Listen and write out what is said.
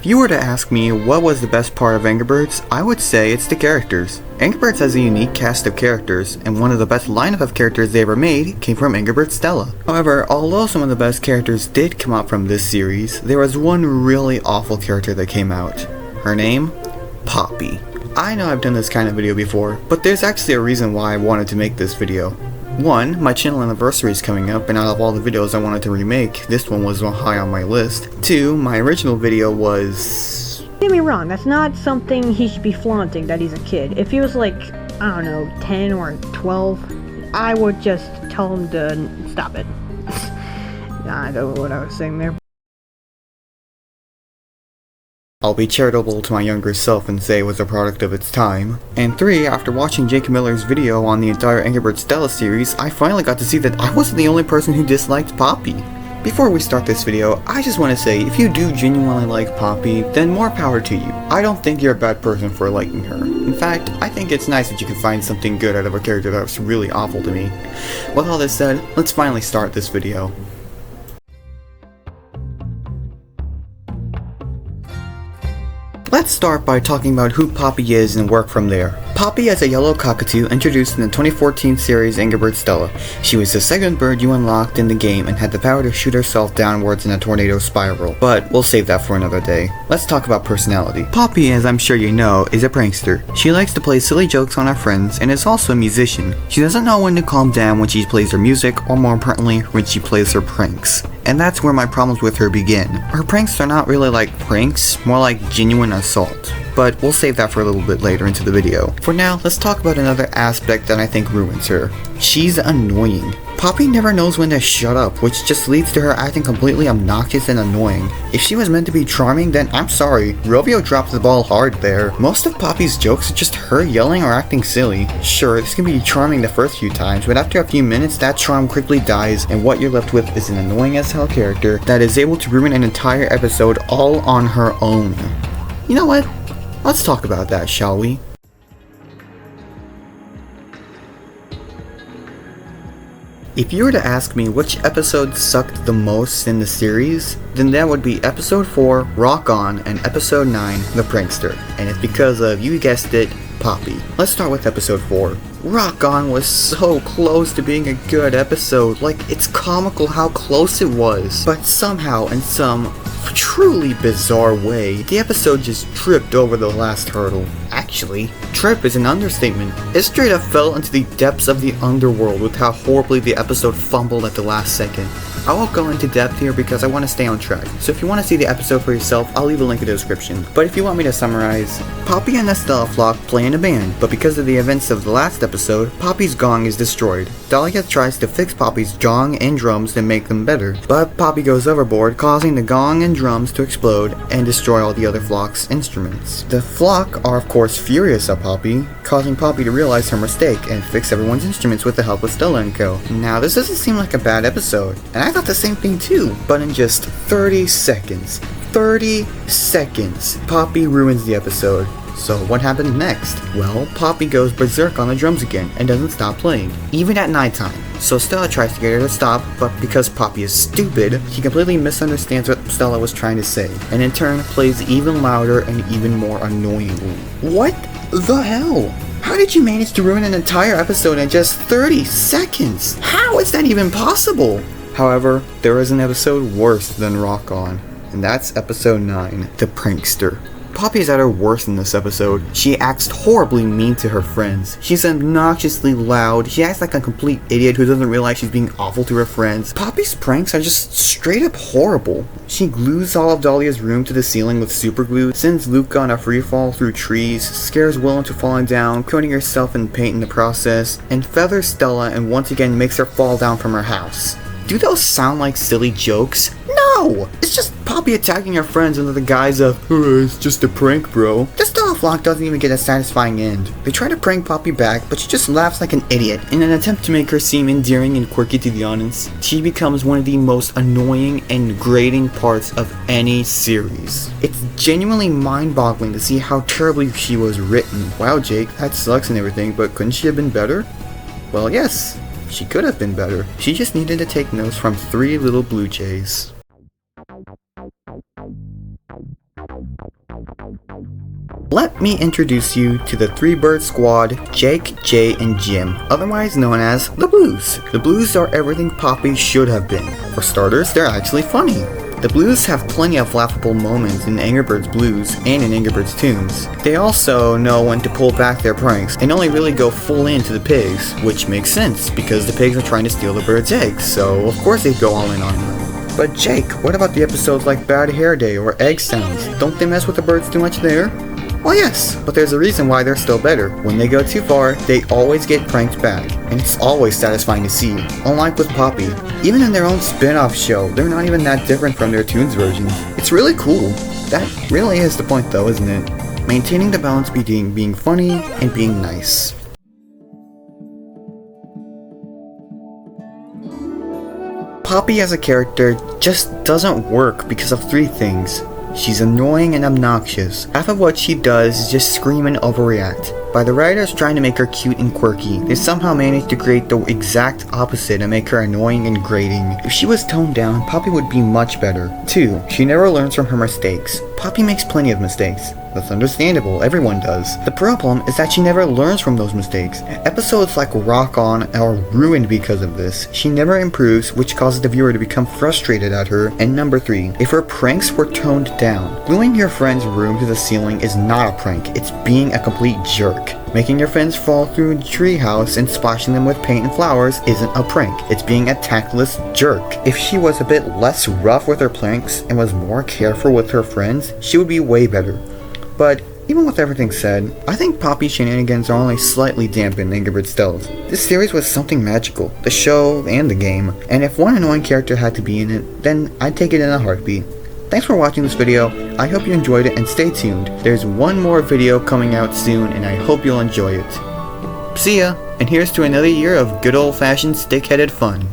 If you were to ask me what was the best part of Angry Birds, I would say it's the characters. Angry Birds has a unique cast of characters, and one of the best lineup of characters they ever made came from Angry Birds Stella. However, although some of the best characters did come out from this series, there was one really awful character that came out. Her name? Poppy. I know I've done this kind of video before, but there's actually a reason why I wanted to make this video. One, my channel anniversary is coming up, and out of all the videos I wanted to remake, this one was high on my list. Two, my original video was... Don't get me wrong, that's not something he should be flaunting that he's a kid. If he was like, I don't know, 10 or 12, I would just tell him to stop it. I don't know what I was saying there. I'll be charitable to my younger self and say it was a product of its time. And 3, after watching Jake Miller's video on the entire Angry Birds Stella series, I finally got to see that I wasn't the only person who disliked Poppy. Before we start this video, I just want to say, if you do genuinely like Poppy, then more power to you. I don't think you're a bad person for liking her. In fact, I think it's nice that you can find something good out of a character that was really awful to me. With all this said, let's finally start this video. Let's start by talking about who Poppy is and work from there. Poppy is a yellow cockatoo introduced in the 2014 series Angry Birds Stella. She was the second bird you unlocked in the game and had the power to shoot herself downwards in a tornado spiral, but we'll save that for another day. Let's talk about personality. Poppy, as I'm sure you know, is a prankster. She likes to play silly jokes on her friends and is also a musician. She doesn't know when to calm down when she plays her music, or more importantly, when she plays her pranks. And that's where my problems with her begin. Her pranks are not really like pranks, more like genuine assault. But we'll save that for a little bit later into the video. For now, let's talk about another aspect that I think ruins her. She's annoying. Poppy never knows when to shut up, which just leads to her acting completely obnoxious and annoying. If she was meant to be charming, then I'm sorry, Rovio dropped the ball hard there. Most of Poppy's jokes are just her yelling or acting silly. Sure, this can be charming the first few times, but after a few minutes, that charm quickly dies, and what you're left with is an annoying as hell character that is able to ruin an entire episode all on her own. You know what? Let's talk about that, shall we? If you were to ask me which episode sucked the most in the series, then that would be episode 4, Rock On, and episode 9, The Prankster. And it's because of, you guessed it, Poppy. Let's start with episode 4. Rock On was so close to being a good episode, like it's comical how close it was. But somehow, in some truly bizarre way, the episode just tripped over the last hurdle. Actually, trip is an understatement. It straight up fell into the depths of the underworld with how horribly the episode fumbled at the last second. I won't go into depth here because I want to stay on track, so if you want to see the episode for yourself, I'll leave a link in the description. But if you want me to summarize, Poppy and the Stella flock play in a band, but because of the events of the last episode, Poppy's gong is destroyed. Dahlia tries to fix Poppy's gong and drums to make them better, but Poppy goes overboard, causing the gong and drums to explode and destroy all the other flock's instruments. The flock are of course furious at Poppy, causing Poppy to realize her mistake and fix everyone's instruments with the help of Stella and co. Now this doesn't seem like a bad episode, and I thought the same thing too, but in just 30 seconds, Poppy ruins the episode. So what happens next? Well, Poppy goes berserk on the drums again and doesn't stop playing, even at nighttime. So Stella tries to get her to stop, but because Poppy is stupid, she completely misunderstands what Stella was trying to say, and in turn plays even louder and even more annoyingly. What the hell? How did you manage to ruin an entire episode in just 30 seconds? How is that even possible? However, there is an episode worse than Rock On, and that's episode 9, The Prankster. Poppy is at her worst in this episode. She acts horribly mean to her friends. She's obnoxiously loud. She acts like a complete idiot who doesn't realize she's being awful to her friends. Poppy's pranks are just straight up horrible. She glues all of Dahlia's room to the ceiling with super glue, sends Luca on a free fall through trees, scares Will into falling down, coating herself in paint in the process, and feathers Stella and once again makes her fall down from her house. Do those sound like silly jokes? No! It's just Poppy attacking her friends under the guise of, it's just a prank, bro. The Stella flock doesn't even get a satisfying end. They try to prank Poppy back, but she just laughs like an idiot. In an attempt to make her seem endearing and quirky to the audience, she becomes one of the most annoying and grating parts of any series. It's genuinely mind-boggling to see how terribly she was written. Wow, Jake, that sucks and everything, but couldn't she have been better? Well, yes. She could have been better. She just needed to take notes from 3 little blue jays. let me introduce you to the three-bird squad, Jake, Jay, and Jim, otherwise known as the Blues. The Blues are everything Poppy should have been. For starters, they're actually funny. The Blues have plenty of laughable moments in Angry Birds Blues and in Angry Birds Toons. They also know when to pull back their pranks and only really go full into the pigs, which makes sense because the pigs are trying to steal the birds' eggs, so of course they'd go all in on them. But Jake, what about the episodes like Bad Hair Day or Egg Sounds? Don't they mess with the birds too much there? Well, yes, but there's a reason why they're still better. When they go too far, they always get pranked back, and it's always satisfying to see, unlike with Poppy. Even in their own spin-off show, they're not even that different from their Toons version. It's really cool. That really is the point though, isn't it? Maintaining the balance between being funny and being nice. Poppy as a character just doesn't work because of three things. She's annoying and obnoxious. Half of what she does is just scream and overreact. By the writers trying to make her cute and quirky, they somehow managed to create the exact opposite and make her annoying and grating. If she was toned down, Poppy would be much better. 2. She never learns from her mistakes. Poppy makes plenty of mistakes. That's understandable, everyone does. The problem is that she never learns from those mistakes. Episodes like Rock On are ruined because of this. She never improves, which causes the viewer to become frustrated at her. And number 3, if her pranks were toned down. Gluing your friend's room to the ceiling is not a prank, it's being a complete jerk. Making your friends fall through a treehouse and splashing them with paint and flowers isn't a prank, it's being a tactless jerk. If she was a bit less rough with her pranks and was more careful with her friends, she would be way better. But even with everything said, I think Poppy's shenanigans are only slightly dampened in Angry Birds Stealth. This series was something magical, the show and the game, and if one annoying character had to be in it, then I'd take it in a heartbeat. Thanks for watching this video, I hope you enjoyed it and stay tuned. There's one more video coming out soon and I hope you'll enjoy it. See ya, and here's to another year of good old-fashioned stick-headed fun.